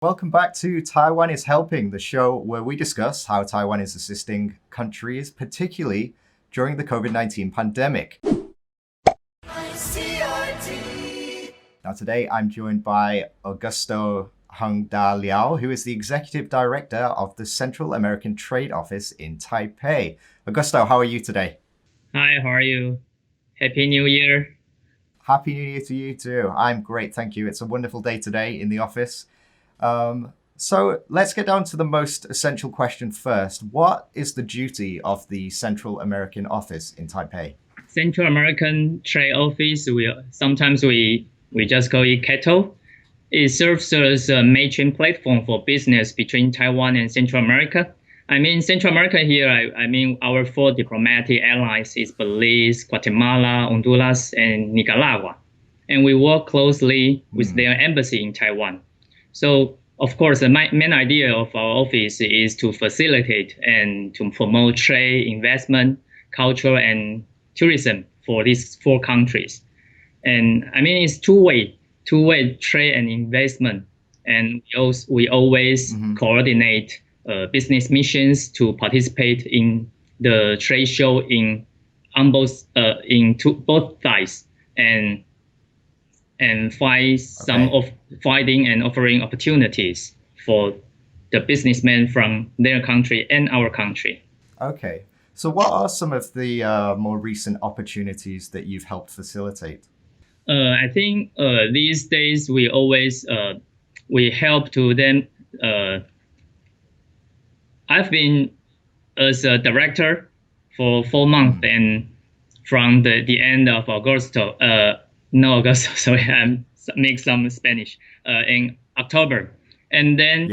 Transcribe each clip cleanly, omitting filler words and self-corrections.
Welcome back to Taiwan is Helping, the show where we discuss how Taiwan is assisting countries, particularly during the COVID-19 pandemic. ICRT. Now today I'm joined by Augusto Liao, who is the Executive Director of the Central American Trade Office in Taipei. Augusto, how are you today? Hi, how are you? Happy New Year. Happy New Year to you too. I'm great, thank you. It's a wonderful day today in the office. So let's get down to the most essential question first. What is the duty of the Central American Office in Taipei? Central American Trade Office, sometimes we just call it CATO. It serves as a matching platform for business between Taiwan and Central America. I mean, Central America here, I mean, our four diplomatic allies is Belize, Guatemala, Honduras, and Nicaragua. And we work closely with their embassy in Taiwan. So, of course, the main idea of our office is to facilitate and to promote trade, investment, culture, and tourism for these four countries. And I mean, it's two-way trade and investment. And we always coordinate business missions to participate in the trade show on both sides and finding and offering opportunities for the businessmen from their country and our country. Okay. So what are some of the more recent opportunities that you've helped facilitate? I think these days we always we help to them. I've been as a director for 4 months, and from the end of Augusto, sorry, I make some Spanish, in October. And then,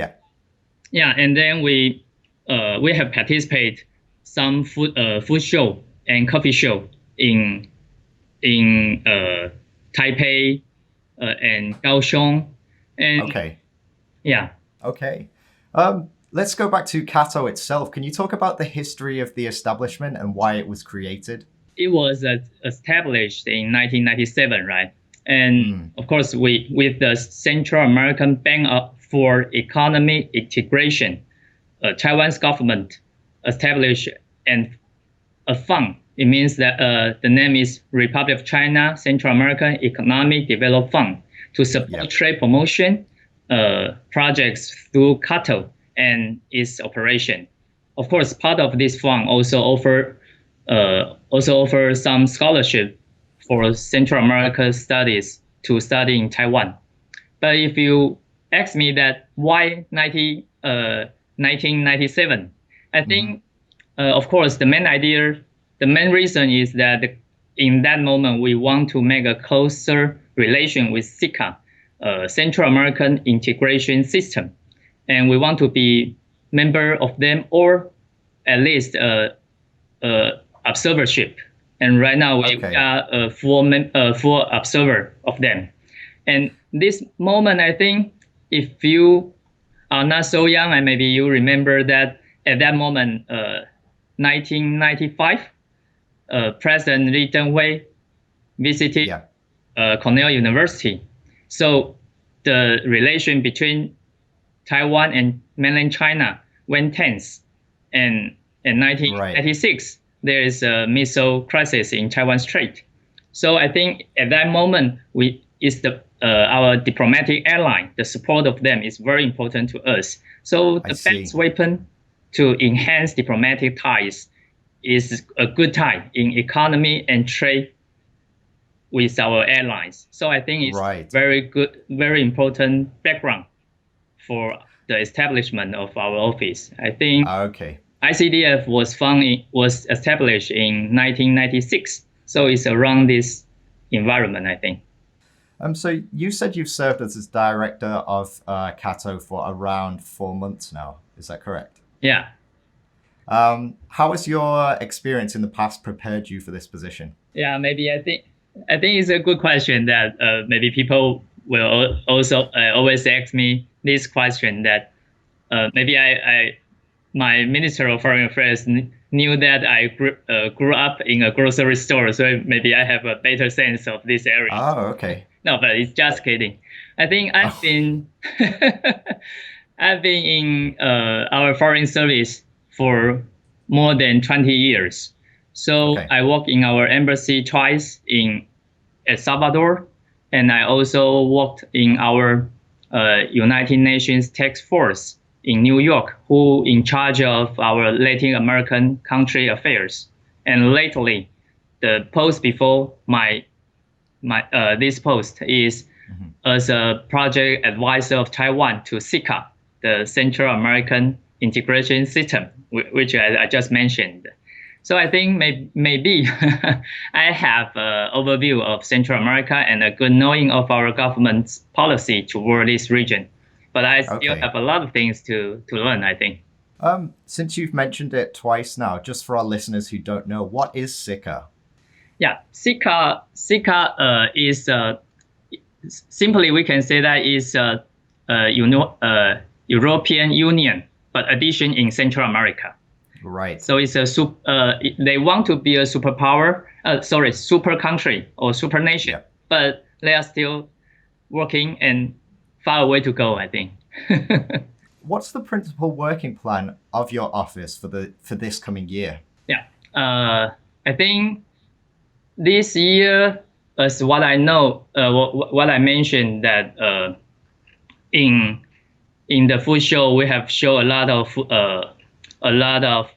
and then we have participated some food show and coffee show in Taipei and Kaohsiung. And okay. Yeah. Okay. Let's go back to CATO itself. Can you talk about the history of the establishment and why it was created? It was established in 1997, right? And of course, with the Central American Bank for Economic Integration, Taiwan's government established a fund. It means that the name is Republic of China Central American Economic Development Fund to support trade promotion projects through CATO and its operation. Of course, part of this fund also offer some scholarship for Central America studies to study in Taiwan. But if you ask me that why 1997, I think, of course, the main reason is that in that moment, we want to make a closer relation with CICA, Central American Integration System. And we want to be member of them, or at least observership. And right now we are a full observer of them. And this moment, I think, if you are not so young, and maybe you remember that at that moment, 1995, President Lee Teng-hui visited Cornell University. So the relation between Taiwan and mainland China went tense. And in 1996, there is a missile crisis in Taiwan Strait. So I think at that moment, our diplomatic ally, the support of them is very important to us. So the best weapon to enhance diplomatic ties is a good tie in economy and trade with our allies. So I think it's very good, very important background for the establishment of our office. I think ICDF was established in 1996. So it's around this environment, I think. So you said you've served as director of CATO for around 4 months now. Is that correct? Yeah. How has your experience in the past prepared you for this position? Yeah, maybe I think it's a good question that maybe people will also always ask me this question that maybe my Minister of Foreign Affairs knew that I grew up in a grocery store, so maybe I have a better sense of this area. Oh, okay. No, but it's just kidding. I think I've been I've been in our foreign service for more than 20 years. So I worked in our embassy twice in El Salvador, and I also worked in our United Nations task force in New York, who in charge of our Latin American country affairs. And lately, the post before my this post is as a project advisor of Taiwan to CICA, the Central American Integration System, which I just mentioned. So I think maybe I have an overview of Central America and a good knowing of our government's policy toward this region. But I still have a lot of things to learn, I think. Since you've mentioned it twice now, just for our listeners who don't know, what is CICA? Yeah, CICA is simply we can say that is European Union, but addition in Central America. Right. So it's they want to be a superpower, super country or super nation, but they are still working and far away to go, I think. What's the principal working plan of your office for this coming year? Yeah, I think this year, as what I know, what I mentioned that in the food show we have shown a lot of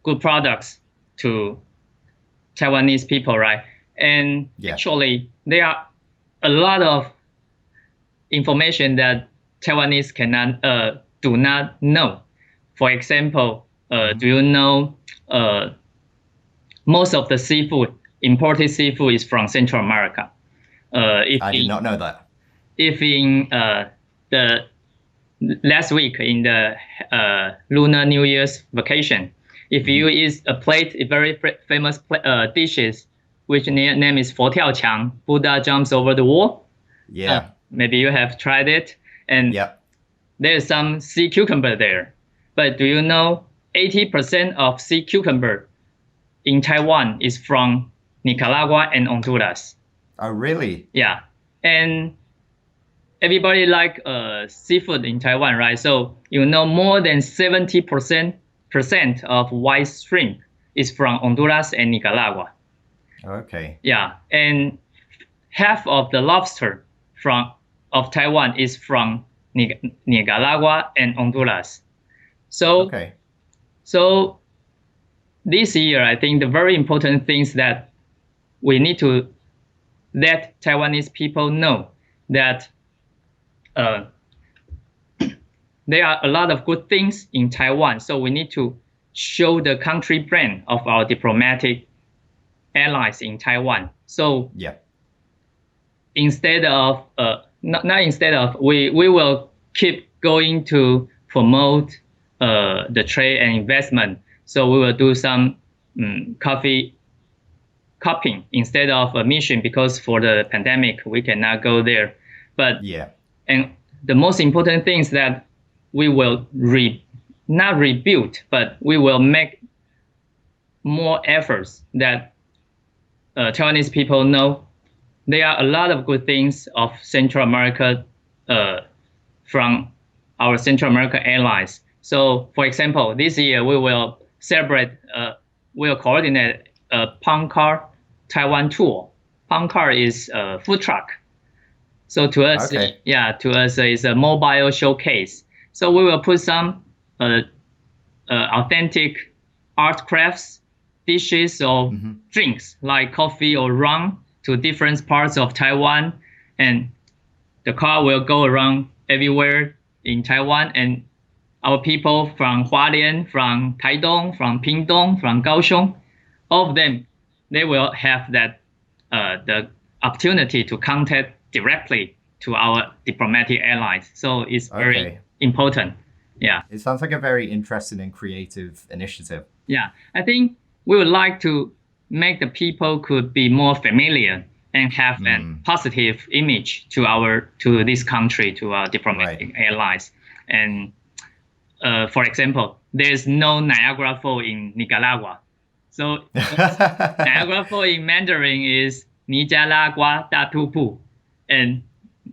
good products to Taiwanese people, right? And actually, there are a lot of information that Taiwanese do not know. For example, do you know most of the seafood, imported seafood, is from Central America? I did not know that. If in the last week in the Lunar New Year's vacation, if you eat a very famous dishes, which name is 佛跳墙, Buddha jumps over the wall. Yeah. Maybe you have tried it, and there's some sea cucumber there. But do you know 80% of sea cucumber in Taiwan is from Nicaragua and Honduras? Oh, really? Yeah. And everybody like seafood in Taiwan, right? So you know more than 70% of white shrimp is from Honduras and Nicaragua. Okay. Yeah, and half of the lobster of Taiwan is from Nicaragua and Honduras. So so this year, I think the very important things that we need to let Taiwanese people know that there are a lot of good things in Taiwan. So we need to show the country brand of our diplomatic allies in Taiwan. So instead of we will keep going to promote the trade and investment. So we will do some coffee cupping instead of a mission, because for the pandemic we cannot go there. But and the most important thing is that we will not rebuild, but we will make more efforts that Taiwanese people know there are a lot of good things of Central America from our Central America allies. So, for example, this year we will coordinate a Pankar Taiwan tour. Pankar is a food truck. So to us, it's a mobile showcase. So we will put some authentic art crafts, dishes or drinks like coffee or rum to different parts of Taiwan, and the car will go around everywhere in Taiwan, and our people from Hualien, from Taidong, from Pingdong, from Kaohsiung, all of them, they will have that the opportunity to contact directly to our diplomatic allies. So it's very important. Yeah. It sounds like a very interesting and creative initiative. Yeah. I think we would like to make the people could be more familiar and have a positive image to this country, to our diplomatic allies. And for example, there's no Niagara Falls in Nicaragua. So Niagara Falls in Mandarin is 尼加拉瓜大瀑布. and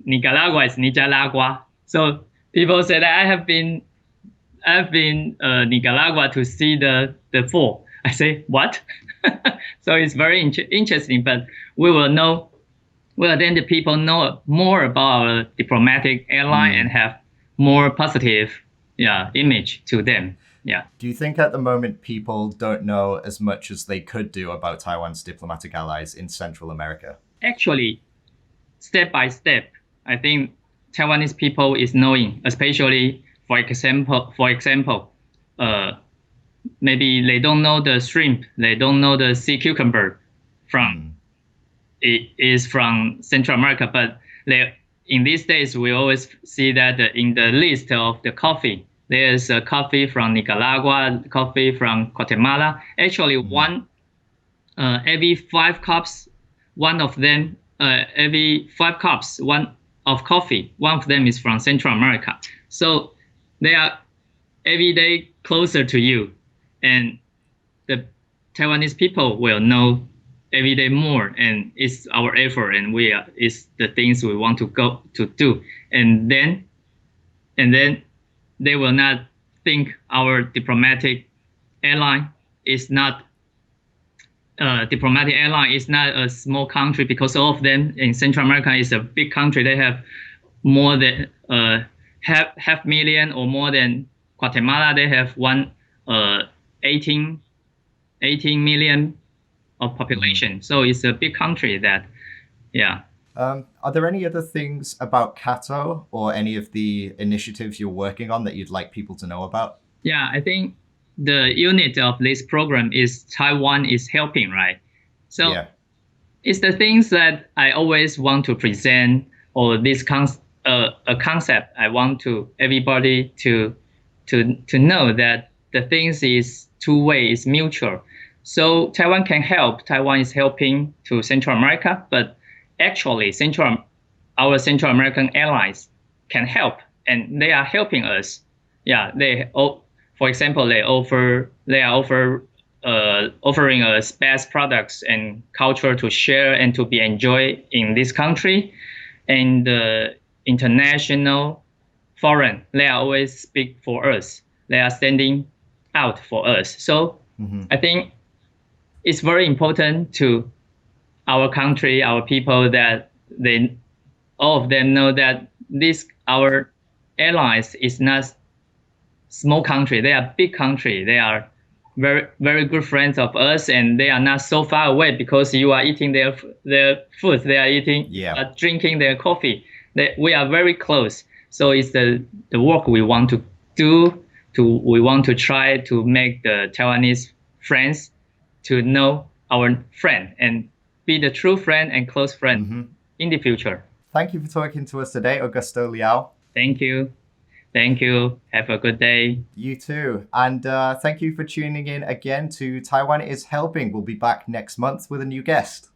Nicaragua is Nicaragua. So people say that I have been Nicaragua to see the fall. I say what? So it's very interesting, but we will know. Well, then the people know more about our diplomatic airline and have more positive image to them. Yeah. Do you think at the moment people don't know as much as they could do about Taiwan's diplomatic allies in Central America? Actually, step by step, I think Taiwanese people is knowing, especially for example, maybe they don't know the shrimp, they don't know the sea cucumber it is from Central America, but in these days we always see that in the list of the coffee, there's a coffee from Nicaragua, coffee from Guatemala. Actually, every 5 cups, one of them, every 5 cups, one of coffee, one of them is from Central America. So they are every day closer to you, and the Taiwanese people will know every day more, and it's our effort, and it's the things we want to go to do, and then they will not think our diplomatic airline is not a small country, because all of them in Central America is a big country. They have more than half million or more than Guatemala. They have 18 million of population. So it's a big country that, Are there any other things about CATO or any of the initiatives you're working on that you'd like people to know about? Yeah, I think the unit of this program is Taiwan is Helping, right? So it's the things that I always want to present, or this a concept I want to everybody to know that the things is two-way, is mutual. So Taiwan can help. Taiwan is helping to Central America, but actually our Central American allies can help, and they are helping us. Yeah, for example, they are offering us best products and culture to share and to be enjoyed in this country, and the international foreign, they are always speak for us. They are standing out for us. So I think it's very important to our country, our people, that all of them know that our allies is not small country. They are big country. They are very, very good friends of us, and they are not so far away because you are eating their food. They are eating, drinking their coffee. We are very close. So it's the work we want to do. We want to try to make the Taiwanese friends to know our friend and be the true friend and close friend in the future. Thank you for talking to us today, Augusto Liao. Thank you. Thank you. Have a good day. You too. And thank you for tuning in again to Taiwan is Helping. We'll be back next month with a new guest.